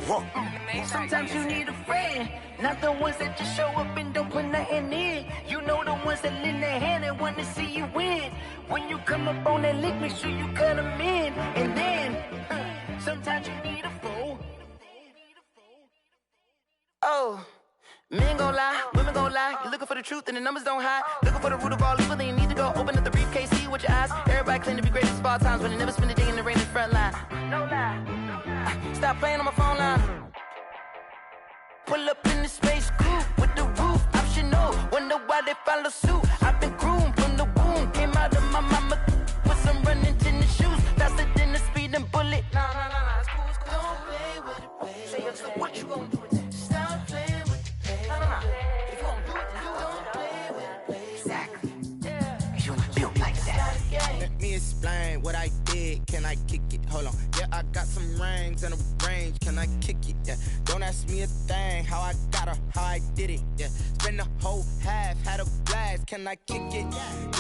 Sometimes you need a friend, not the ones that just show up and don't put nothing in. You know the ones that lend their hand and want to see you win. When you come up on that lick, make sure you cut them in. And then, sometimes you need a fool. Oh, men gon' lie, women gon' lie. You're looking for the truth and the numbers don't hide. Looking for the root of all evil, then you need to go open up the briefcase, see with your eyes. Everybody claim to be great at small times, but they never spend a day in the rain in the front line. No lie. Stop playing on my phone line. Pull up in the space coupe with the roof optional. Wonder why they follow suit. I've been groomed from the womb. Came out of my mama with some running tennis shoes. Faster than the speeding bullet. Nah, it's cool, it's cool. Don't play with it, baby. Say so what you gon' do with that? Stop playing with it, baby. Nah. If you gon' do it, then don't play with it, baby. Exactly. Yeah. You ain't built like that. Let me explain what I did. Can I kick it? Hold on. Yeah, I got some rings and a range. Can I kick it? Yeah. Don't ask me a thing. How I got her, how I did it. Yeah. Spend the whole half, had a blast. Can I kick it?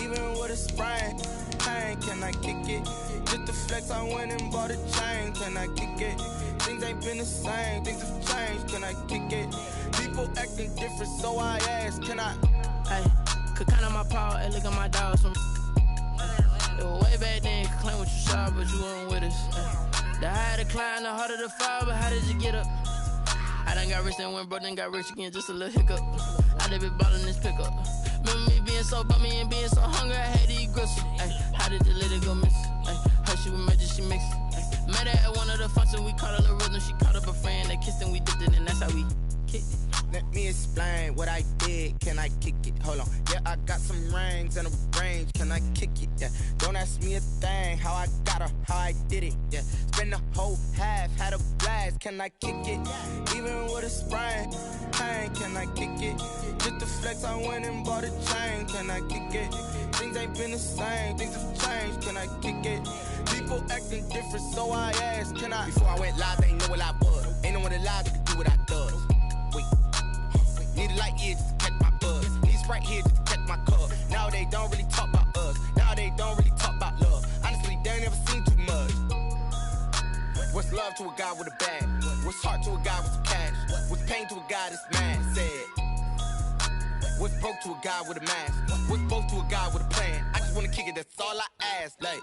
Even with a sprain. Pain, can I kick it? Just the flex, I went and bought a chain. Can I kick it? Things ain't been the same. Things have changed. Can I kick it? People acting different, so I ask. Can I? Hey, could count on my power and look at my dogs from. It was way back then, could claim what you saw, but you weren't with us. The higher the climb, the harder the fall, but how did you get up? I done got rich and went broke, then got rich again, just a little hiccup. I done been ballin' this pickup. Remember me being so bummy and being so hungry, I had to eat gristle. Ay, how did the lady go miss? Ay, her she was magic, she mixed. Ay, met her at one of the functions, we caught a little rhythm, she caught up a friend, they kissed and we dipped it, and that's how we kicked it. Let me explain what I did. Can I kick it? Hold on. Yeah, I got some rings and a range. Can I kick it? Yeah. Don't ask me a thing. How I got her, how I did it. Yeah. Spend the whole half, had a blast. Can I kick it? Even with a sprain. Pain, can I kick it? Just the flex, I went and bought a chain. Can I kick it? Things ain't been the same. Things have changed. Can I kick it? People acting different, so I asked. Can I? Before I went live, they ain't know what I was. Ain't no one alive that could do what I does. Need a light here just to catch my buzz. Need Sprite here just to catch my cup. Now they don't really talk about us. Now they don't really talk about love. Honestly, they ain't never seen too much. What's love to a guy with a bag? What's heart to a guy with some cash? What's pain to a guy that's mad? Said. What's broke to a guy with a mask? What's both to a guy with a plan? I just wanna kick it, that's all I ask. Like,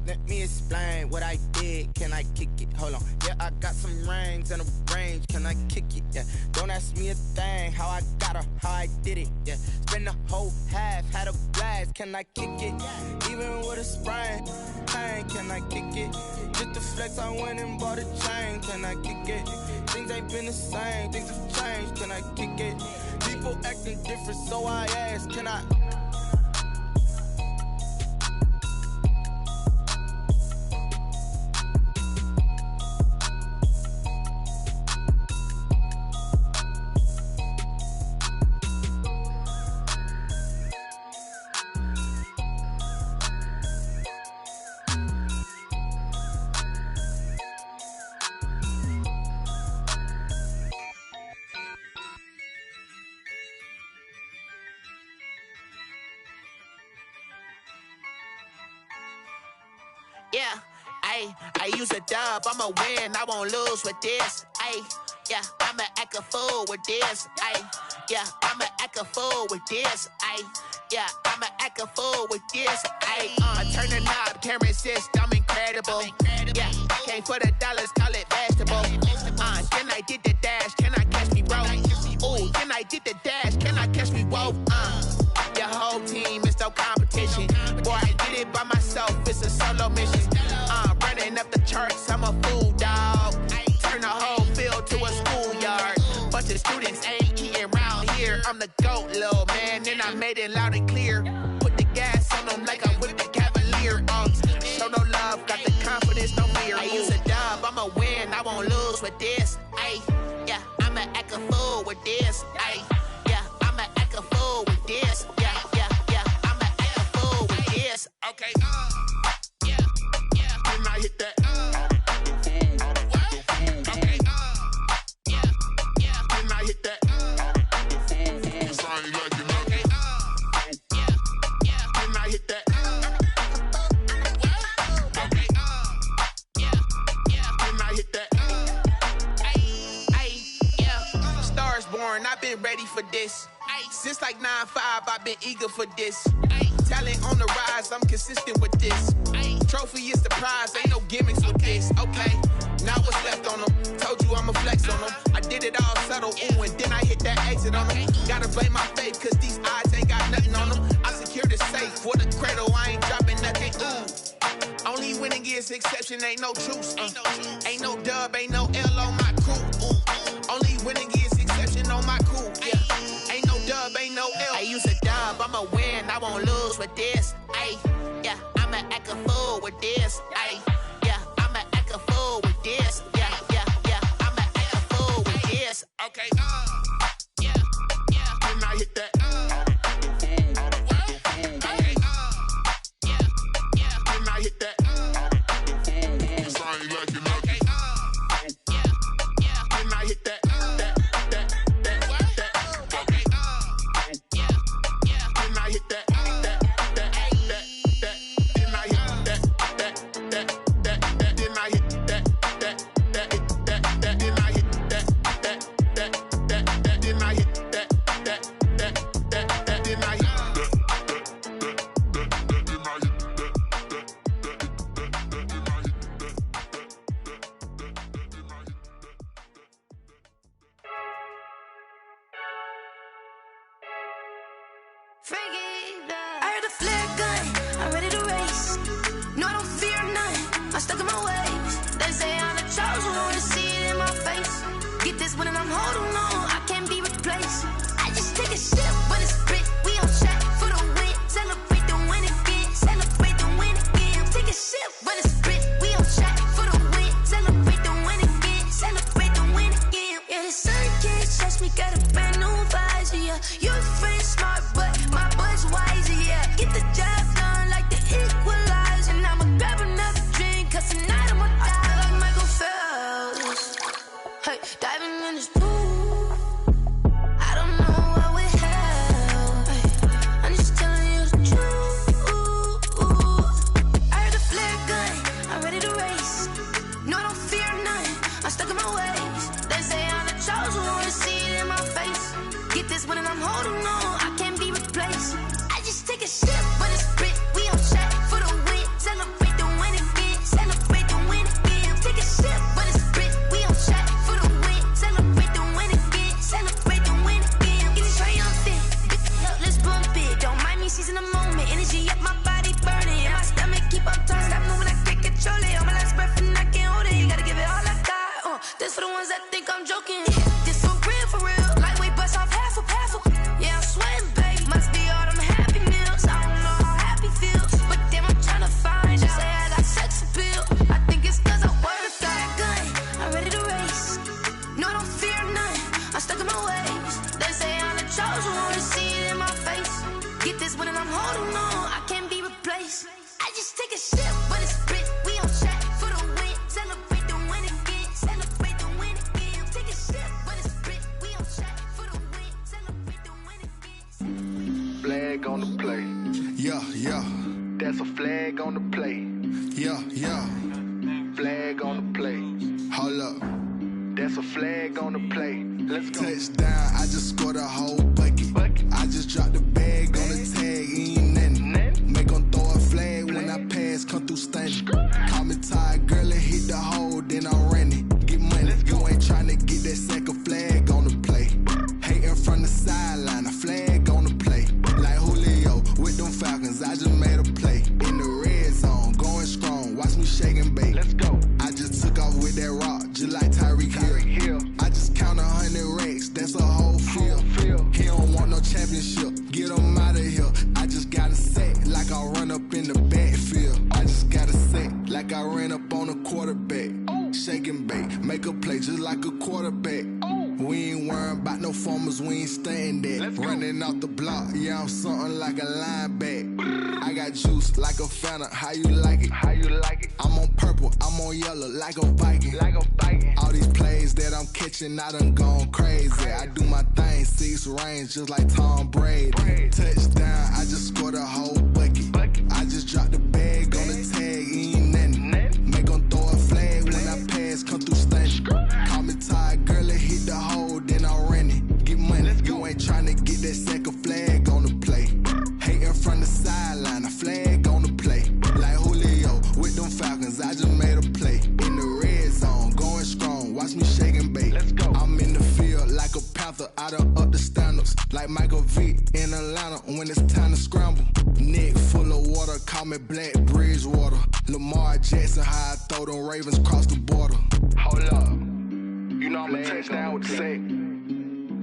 let me explain what I did. Can I kick it? Hold on. Yeah, I got some rings and a range. Can I kick it? Yeah. Don't ask me a thing. How I got her, how I did it. Yeah. Spend the whole half, had a blast. Can I kick it? Even with a sprain. Pain, can I kick it? Just the flex, I went and bought a chain. Can I kick it? Things ain't been the same. Things have changed. Can I kick it? People acting different, so I ask. Can I? Yeah, I use a dub, I'ma win, I won't lose with this. Yeah, I'ma act a fool with this. Yeah, I'ma act a fool with this. Yeah, I'ma act a fool with this. I turn the knob, can't resist, I'm incredible. Yeah, came for the dollars, call it vegetable. Then I did the dash, can I catch me, bro? Ooh, then I did the dash, can I catch me, whoa? Your whole team is no competition. Boy, I did it by myself, it's a solo mission. Running up the charts, I'm a fool, dog. Turn the whole field to a schoolyard. Bunch of students ain't eating round here. I'm the GOAT, little man, and I made it loud and clear. Put the gas on them like I'm with the Cavalier. Show no love, got the confidence, no fear. I use a dub, I'ma win, I won't lose with this. Yeah, I'ma act a fool with this. Yeah, I'ma act a fool with this. Yeah, I'ma act a fool with this. Okay, yeah, when I hit that. Okay, yeah, when I hit that. been ready for this. Since like 9-5, I've been eager for this. Talent on the rise, I'm consistent with this. Trophy is the prize, ain't no gimmicks with this. Okay, now what's left on them? Told you I'ma flex on them. I did it all subtle, ooh, and then I hit that exit on them. Gotta blame my faith, cause these eyes ain't got nothing on them. I secured the safe for the cradle, I ain't dropping nothing, ooh. Only winning is exception, ain't no truce. Ain't no dub, ain't no L on my crew. Only winning is exception on my crew. Yeah, ain't no dub, ain't no L. I use a dub, I'ma win, I won't lose with this. Ay, yeah, I'ma act a fool with this. Ay, yeah, I'ma act a fool with this. Yeah, yeah, yeah, I'ma act a fool with this. Okay, yeah, yeah, and I hit that. I heard the flare gun, I'm ready to race. No, I don't fear none, I'm stuck in my ways. They say I'm the chosen one, to see it in my face. Get this one and I'm holding on, I can't be replaced. I just take a sip, but it's spit, we on track for the win. Celebrate the win again, celebrate the win again. Take a sip, but it's spit, we on track for the win. Celebrate the win again, celebrate the win again. Yeah, the sun can't touch me, got a brand new visor, yeah. Your friend smart, but my boy's wiser, yeah. Get the job done like the equalizer. And I'ma grab another drink, cause tonight I'ma die like Michael Phelps. Hey, diving in this pool, I don't know what would help. Hey, I'm just telling you the truth. I heard the flare gun, I'm ready to race. No, I don't fear none, I'm stuck in my ways. They say I'm the chosen one, to see it in my face. Get this one and I'm holding on, I can't be replaced. I just take a sip, but it's spit, we on track for the win. Celebrate the win again, celebrate the win again. Take a sip, but it's spit, we on track for the win. Celebrate the win again, celebrate the win again. Get it triumphant, let's bump it. Don't mind me seizing the moment, energy up my body burning. And my stomach keep on turning, stop moving, I can't control it. On my last breath and I can't hold it, you gotta give it all I got. This for the ones that think I'm joking. This for real, lightweight bust off half a. Yeah, I'm sweating, babe. Must be all them happy meals. I don't know how happy feels, but damn, I'm tryna find out. Say I got sex appeal. I think it's cause I work that gun. I'm ready to race. No, I don't fear none, I'm stuck in my ways. They say I'm the chosen one, to see it in my face. Get this one and I'm holding on, I can't be replaced. I just take a sip, but it's spit, we on track for the win. Celebrate the win again, celebrate the win again. Take a sip, but it's spit, we on track for the win. Celebrate the win again. Flag on the play. Yeah, yeah. That's a flag on the play. Yeah, yeah. Flag on the play. Hold up. That's a flag on the play. Let's go. Touchdown, I just scored a whole bucket. I just dropped the bag on the tag, ain't nothing. Make 'em throw a flag when I pass, come through stunning. Call me tired, girl, and hit the hole, then I'm running. Get money, you ain't tryna get that second flag on the play. Hating from the sideline, a flag on the play. Like Julio with them Falcons, I just made a play. In the red zone, going strong, watch me shake and bake. Let's go. I just took off with that rock, just like Tyreek Hill. I just count 100 racks, that's a whole field. He don't want no championship, get him out of here. I just got a set, like I run up in the backfield. I just got a set, like I ran up on a quarterback. Shake and bake, make a play just like a quarterback. We ain't worrying about no formers, we ain't staying there. Running off the block, yeah, I'm something like a linebacker. I got juice like a Fanta, how you like it? How you like it? I'm on purple, I'm on yellow, like a Viking. Like a Viking. All these plays that I'm catching, I done gone crazy. I do my thing, 6 range, just like Tom Brady. Touchdown, I just scored a whole bucket. I just dropped the bag on the tag, ain't nothing. Make 'em throw a flag when I pass, come through stunning. Call me tired, girl, and hit the hole, then I'm running. Get money, Falcons, I just made a play. In the red zone, going strong, watch me shake and bake. Let's go. I'm in the field like a panther, I done up the standards. Like Michael Vick in Atlanta when it's time to scramble. Neck full of water, call me Black Bridgewater. Lamar Jackson, how I throw them Ravens cross the border. Hold up, you know I'm a touchdown with the sack.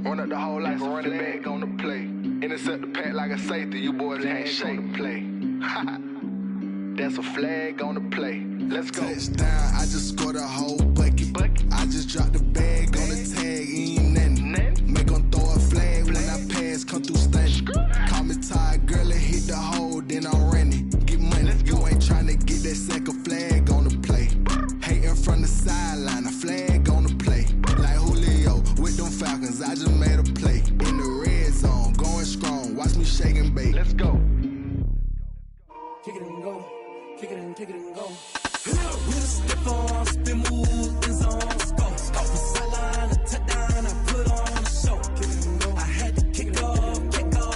Run up the whole like a running back on the play. Intercept the pack like a safety, you boys can't shake the play. That's a flag on the play. Let's go. Touchdown, I just scored a whole bucket. I just dropped the bag on the tag, ain't nothing. Make them throw a flag when I pass, come through stunning. Call me tired, girl, and hit the hole, then I'm running. Get money, you ain't trying to get that second flag on the play. Hating from the sideline, a flag on the play. Like Julio with them Falcons, I just made a play. In the red zone, going strong, watch me shake and bake. Let's go. Kick it and go, kick it and go. With a step on, spin move, in zone, go. Off the sideline, a touchdown, I put on a show. Kick it and go. I had to kick off and go.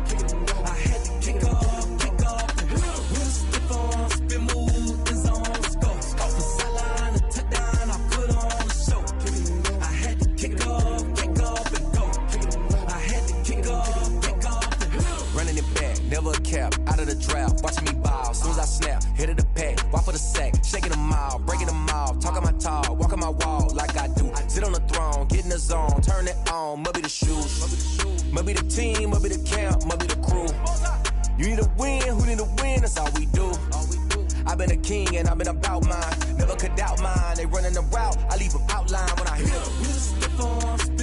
Kick it and go. I had to kick off and go. With a step on, spin move, in zone, go. Off the sideline, a touchdown, I put on a show. Kick it and go. I had to kick off and go. Kick it and go. I had to kick off and go. Running it back, never a cap, out of the drought, watching me ball. Soon as I snap, hit of the pack, walk for the sack, shaking them out, breaking them off, talking my talk, walking my wall like I do. Sit on the throne, get in the zone, turn it on, must be the shoes, must be the team, must be the camp, must be the crew. You need a win, who need a win, that's all we do. I've been a king and I've been about mine, never could doubt mine. They running the route, I leave them outline when I hit them.